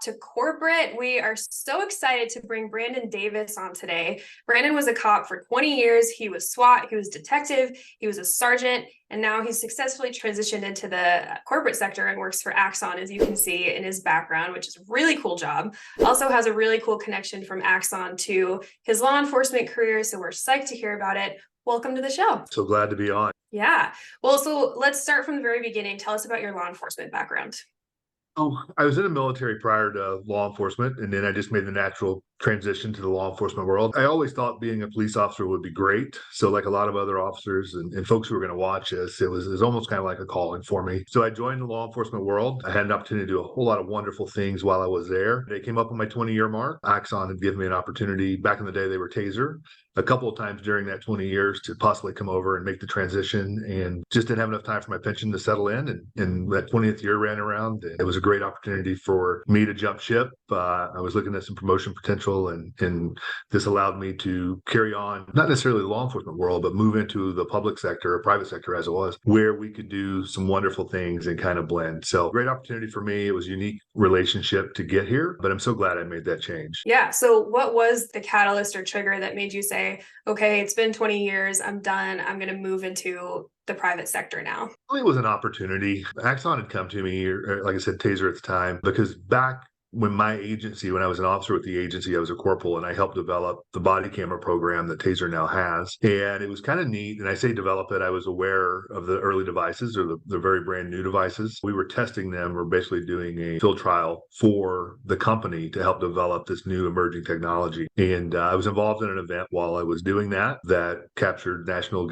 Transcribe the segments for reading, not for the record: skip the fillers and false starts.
to corporate. We are so excited to bring Brandon Davis on today. Brandon was a cop for 20 years. He was SWAT, he was detective, he was a sergeant, and now he's successfully transitioned into the corporate sector and works for Axon, as you can see in his background, which is a really cool job. Also has a really cool connection from Axon to his law enforcement career, so we're psyched to hear about it. Welcome to the show. So glad to be on. Yeah. Well, so let's start from the very beginning. Tell us about your law enforcement background. Oh, I was in the military prior to law enforcement, and then I just made the natural transition to the law enforcement world. I always thought being a police officer would be great. So like a lot of other officers and folks who were going to watch this, it was almost kind of like a calling for me. So I joined the law enforcement world. I had an opportunity to do a whole lot of wonderful things while I was there. They came up on my 20-year mark. Axon had given me an opportunity. Back in the day, they were Taser. A couple of times during that 20 years to possibly come over and make the transition, and just didn't have enough time for my pension to settle in. And that 20th year ran around. It was a great opportunity for me to jump ship. I was looking at some promotion potential, and this allowed me to carry on, not necessarily the law enforcement world, but move into the public sector or private sector as it was, where we could do some wonderful things and kind of blend. So great opportunity for me. It was a unique relationship to get here, but I'm so glad I made that change. Yeah. So what was the catalyst or trigger that made you say, okay, it's been 20 years, I'm done, I'm going to move into the private sector now? It was an opportunity. Axon had come to me, or like I said, Taser at the time, because back when I was an officer with the agency, I was a corporal, and I helped develop the body camera program that Taser now has. And it was kind of neat. And I say develop it, I was aware of the early devices, or the very brand new devices. We were testing them. We're basically doing a field trial for the company to help develop this new emerging technology. And I was involved in an event while I was doing that captured national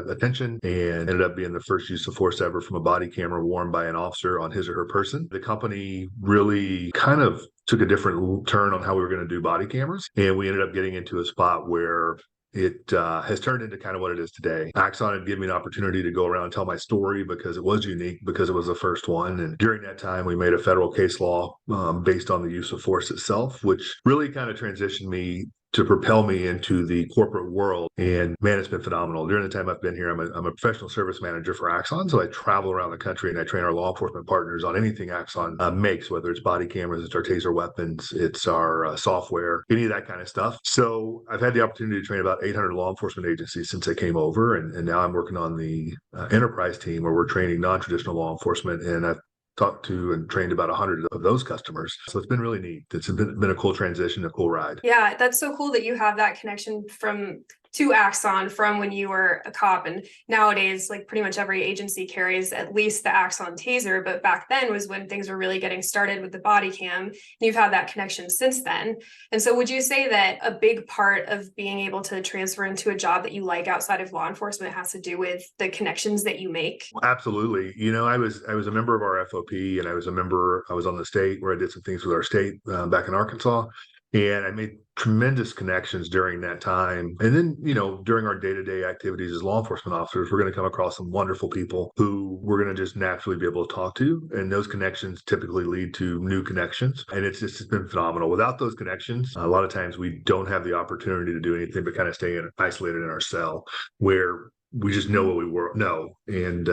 attention, and ended up being the first use of force ever from a body camera worn by an officer on his or her person. The company really kind of took a different turn on how we were going to do body cameras. And we ended up getting into a spot where it has turned into kind of what it is today. Axon had given me an opportunity to go around and tell my story because it was unique, because it was the first one. And during that time, we made a federal case law based on the use of force itself, which really kind of transitioned me to propel me into the corporate world. And man, it's been phenomenal. During the time I've been here, I'm a professional service manager for Axon. So I travel around the country and I train our law enforcement partners on anything Axon makes, whether it's body cameras, it's our Taser weapons, it's our software, any of that kind of stuff. So I've had the opportunity to train about 800 law enforcement agencies since I came over. And now I'm working on the enterprise team where we're training non-traditional law enforcement. And I've talked to and trained about 100 of those customers. So it's been really neat. It's been a cool transition, a cool ride. Yeah, that's so cool that you have that connection to Axon from when you were a cop. And nowadays, like pretty much every agency carries at least the Axon Taser. But back then was when things were really getting started with the body cam. And you've had that connection since then. And so would you say that a big part of being able to transfer into a job that you like outside of law enforcement has to do with the connections that you make? Absolutely. I was a member of our FOP, and I was on the state where I did some things with our state back in Arkansas. And I made tremendous connections during that time. And then, during our day-to-day activities as law enforcement officers, we're going to come across some wonderful people who we're going to just naturally be able to talk to. And those connections typically lead to new connections. And it's been phenomenal. Without those connections, a lot of times we don't have the opportunity to do anything but kind of stay isolated in our cell, where we just know what we know. And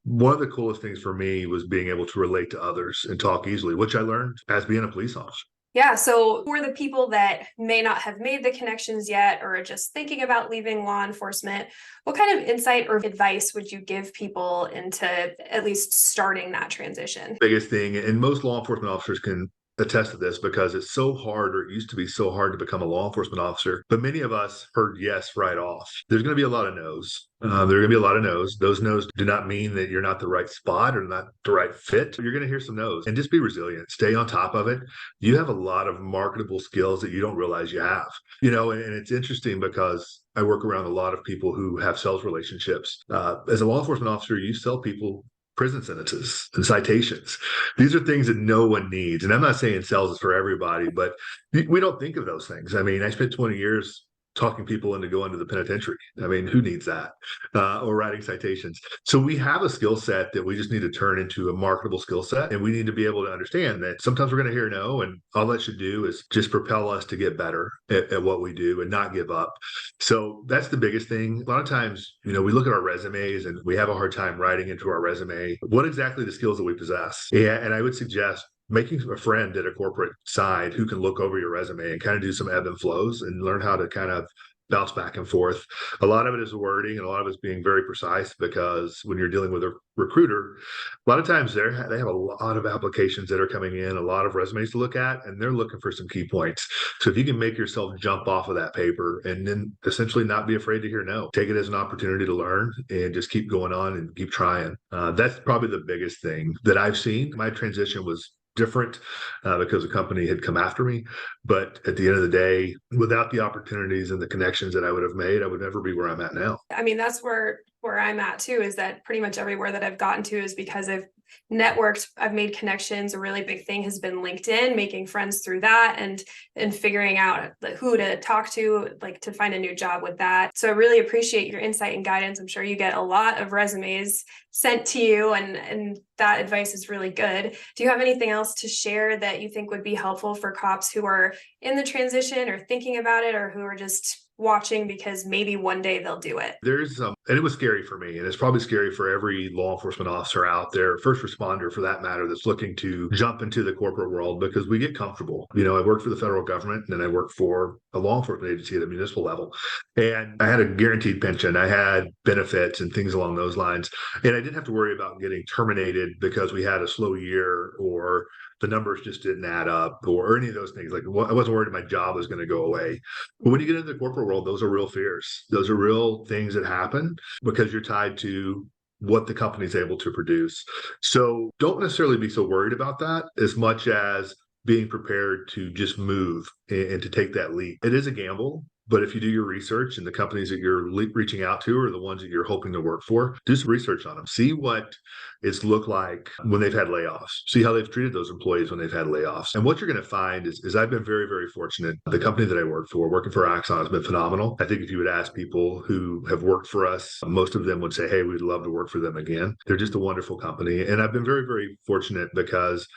one of the coolest things for me was being able to relate to others and talk easily, which I learned as being a police officer. Yeah, so for the people that may not have made the connections yet or are just thinking about leaving law enforcement, what kind of insight or advice would you give people into at least starting that transition? Biggest thing, and most law enforcement officers can attest to this because it's so hard, or it used to be so hard to become a law enforcement officer, but many of us heard yes right off. There's going to be a lot of no's. There are going to be a lot of no's. Those no's do not mean that you're not the right spot or not the right fit. You're going to hear some no's, and just be resilient. Stay on top of it. You have a lot of marketable skills that you don't realize you have. And it's interesting because I work around a lot of people who have sales relationships. As a law enforcement officer, you sell people prison sentences and citations. These are things that no one needs. And I'm not saying sales is for everybody, but we don't think of those things. I mean, I spent 20 years talking people into going to the penitentiary. I mean, who needs that? Or writing citations. So we have a skill set that we just need to turn into a marketable skill set. And we need to be able to understand that sometimes we're going to hear no, and all that should do is just propel us to get better at what we do and not give up. So that's the biggest thing. A lot of times, we look at our resumes and we have a hard time writing into our resume what exactly the skills that we possess. And I would suggest making a friend at a corporate side who can look over your resume and kind of do some ebb and flows and learn how to kind of bounce back and forth. A lot of it is wording and a lot of it is being very precise, because when you're dealing with a recruiter, a lot of times they have a lot of applications that are coming in, a lot of resumes to look at, and they're looking for some key points. So if you can make yourself jump off of that paper and then essentially not be afraid to hear no, take it as an opportunity to learn and just keep going on and keep trying. That's probably the biggest thing that I've seen. My transition was different because the company had come after me. But at the end of the day, without the opportunities and the connections that I would have made, I would never be where I'm at now. I mean, that's where I'm at too, is that pretty much everywhere that I've gotten to is because I've networked, I've made connections. A really big thing has been LinkedIn, making friends through that and figuring out who to talk to, like to find a new job with that. So I really appreciate your insight and guidance. I'm sure you get a lot of resumes sent to you, and that advice is really good. Do you have anything else to share that you think would be helpful for cops who are in the transition or thinking about it, or who are just watching because maybe one day they'll do it? There's and it was scary for me, and it's probably scary for every law enforcement officer out there, first responder for that matter, that's looking to jump into the corporate world, because we get comfortable. I worked for the federal government, and then I worked for a law enforcement agency at a municipal level, and I had a guaranteed pension, I had benefits and things along those lines, and I didn't have to worry about getting terminated because we had a slow year, or the numbers just didn't add up, or any of those things. Like, I wasn't worried my job was going to go away. But when you get into the corporate world, those are real fears. Those are real things that happen because you're tied to what the company's able to produce. So don't necessarily be so worried about that as much as being prepared to just move and to take that leap. It is a gamble. But if you do your research, and the companies that you're reaching out to are the ones that you're hoping to work for, do some research on them. See what it's looked like when they've had layoffs. See how they've treated those employees when they've had layoffs. And what you're going to find is I've been very, very fortunate. The company that I work for, working for Axon, has been phenomenal. I think if you would ask people who have worked for us, most of them would say, hey, we'd love to work for them again. They're just a wonderful company. And I've been very, very fortunate because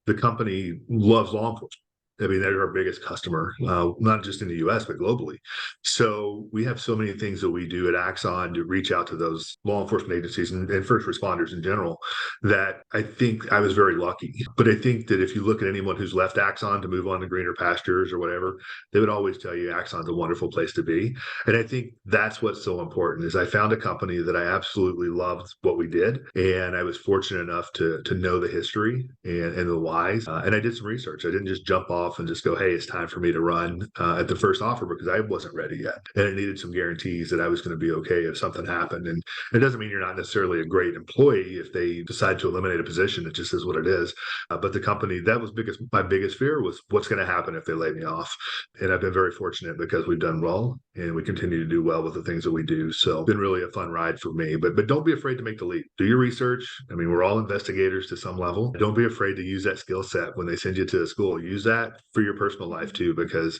the company loves law enforcement. I mean, they're our biggest customer, not just in the US, but globally. So we have so many things that we do at Axon to reach out to those law enforcement agencies and first responders in general, that I think I was very lucky. But I think that if you look at anyone who's left Axon to move on to greener pastures or whatever, they would always tell you Axon's a wonderful place to be. And I think that's what's so important, is I found a company that I absolutely loved what we did. And I was fortunate enough to know the history and the whys. And I did some research. I didn't just jump off and just go, hey, it's time for me to run at the first offer, because I wasn't ready yet. And it needed some guarantees that I was going to be okay if something happened. And it doesn't mean you're not necessarily a great employee if they decide to eliminate a position. It just is what it is. But the company, that was my biggest fear was what's going to happen if they lay me off. And I've been very fortunate because we've done well and we continue to do well with the things that we do. So it's been really a fun ride for me. But don't be afraid to make the leap. Do your research. I mean, we're all investigators to some level. Don't be afraid to use that skill set when they send you to a school. Use that for your personal life too, because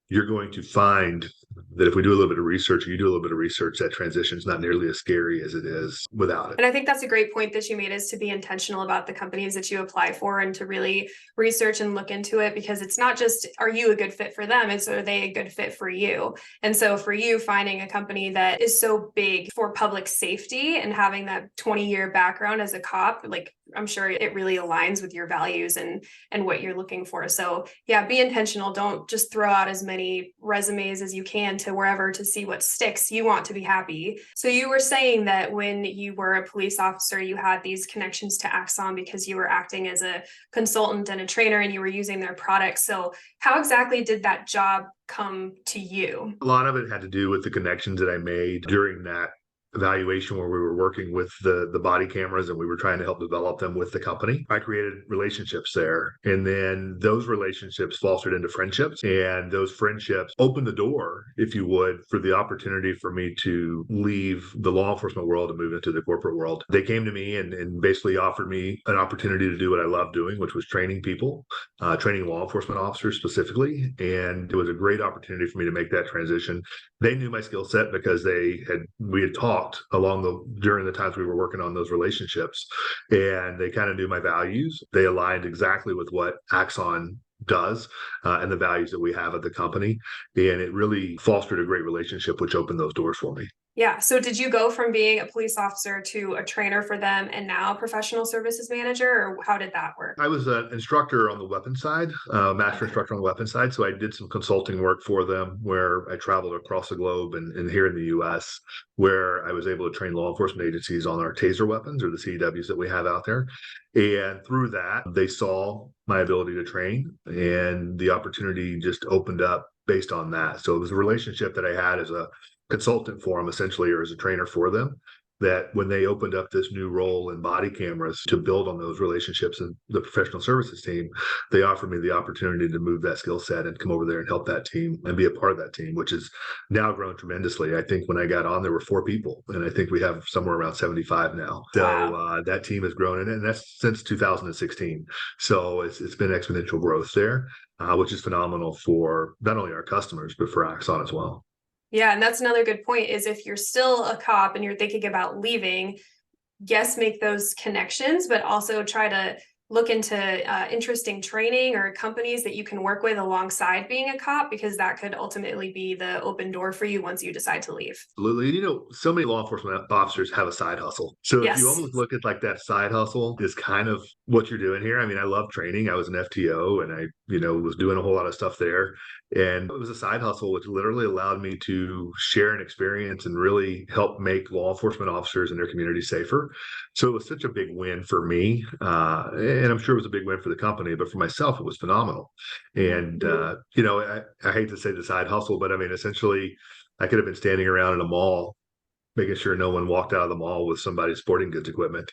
you're going to find that if we do a little bit of research, you do a little bit of research, that transition is not nearly as scary as it is without it. And I think that's a great point that you made, is to be intentional about the companies that you apply for and to really research and look into it, because it's not just, are you a good fit for them? It's, are they a good fit for you? And so for you, finding a company that is so big for public safety and having that 20-year background as a cop, like, I'm sure it really aligns with your values and what you're looking for. So yeah, be intentional. Don't just throw out as many resumes as you can to wherever to see what sticks. You want to be happy. So you were saying that when you were a police officer, you had these connections to Axon because you were acting as a consultant and a trainer and you were using their products. So how exactly did that job come to you? A lot of it had to do with the connections that I made during that evaluation where we were working with the body cameras and we were trying to help develop them with the company. I created relationships there, and then those relationships fostered into friendships, and those friendships opened the door, if you would, for the opportunity for me to leave the law enforcement world and move into the corporate world. They came to me and basically offered me an opportunity to do what I love doing, which was training people, training law enforcement officers specifically. And it was a great opportunity for me to make that transition. They knew my skill set because we had talked during the times we were working on those relationships, and they kind of knew my values. They aligned exactly with what Axon does and the values that we have at the company, and it really fostered a great relationship, which opened those doors for me. Yeah. So did you go from being a police officer to a trainer for them and now a professional services manager, or how did that work? I was an instructor on the weapons side, master Okay. instructor on the weapons side. So I did some consulting work for them where I traveled across the globe and here in the US, where I was able to train law enforcement agencies on our taser weapons or the CEWs that we have out there. And through that, they saw my ability to train and the opportunity just opened up based on that. So it was a relationship that I had as a consultant for them, essentially, or as a trainer for them, that when they opened up this new role in body cameras to build on those relationships and the professional services team, they offered me the opportunity to move that skill set and come over there and help that team and be a part of that team, which has now grown tremendously. I think when I got on, there were 4 people, and I think we have somewhere around 75 now. So Wow. that team has grown, and that's since 2016. So it's been exponential growth there, which is phenomenal for not only our customers, but for Axon as well. Yeah, and that's another good point is if you're still a cop and you're thinking about leaving, yes, make those connections, but also try to look into interesting training or companies that you can work with alongside being a cop, because that could ultimately be the open door for you once you decide to leave. Absolutely. You know, so many law enforcement officers have a side hustle. So if you Yes. almost look at like that side hustle is kind of what you're doing here. I mean, I love training. I was an FTO and I, was doing a whole lot of stuff there. And it was a side hustle, which literally allowed me to share an experience and really help make law enforcement officers and their community safer. So it was such a big win for me. And I'm sure it was a big win for the company, but for myself, it was phenomenal. And, I hate to say the side hustle, but I mean, essentially, I could have been standing around in a mall making sure no one walked out of the mall with somebody's sporting goods equipment,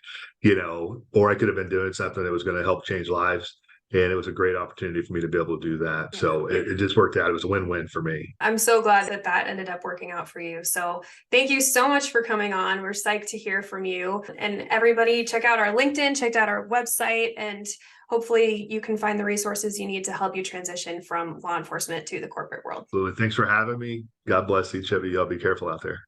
or I could have been doing something that was going to help change lives. And it was a great opportunity for me to be able to do that. Yeah. So it just worked out. It was a win-win for me. I'm so glad that that ended up working out for you. So thank you so much for coming on. We're psyched to hear from you. And everybody, check out our LinkedIn, check out our website, and hopefully you can find the resources you need to help you transition from law enforcement to the corporate world. So thanks for having me. God bless each of you. Y'all be careful out there.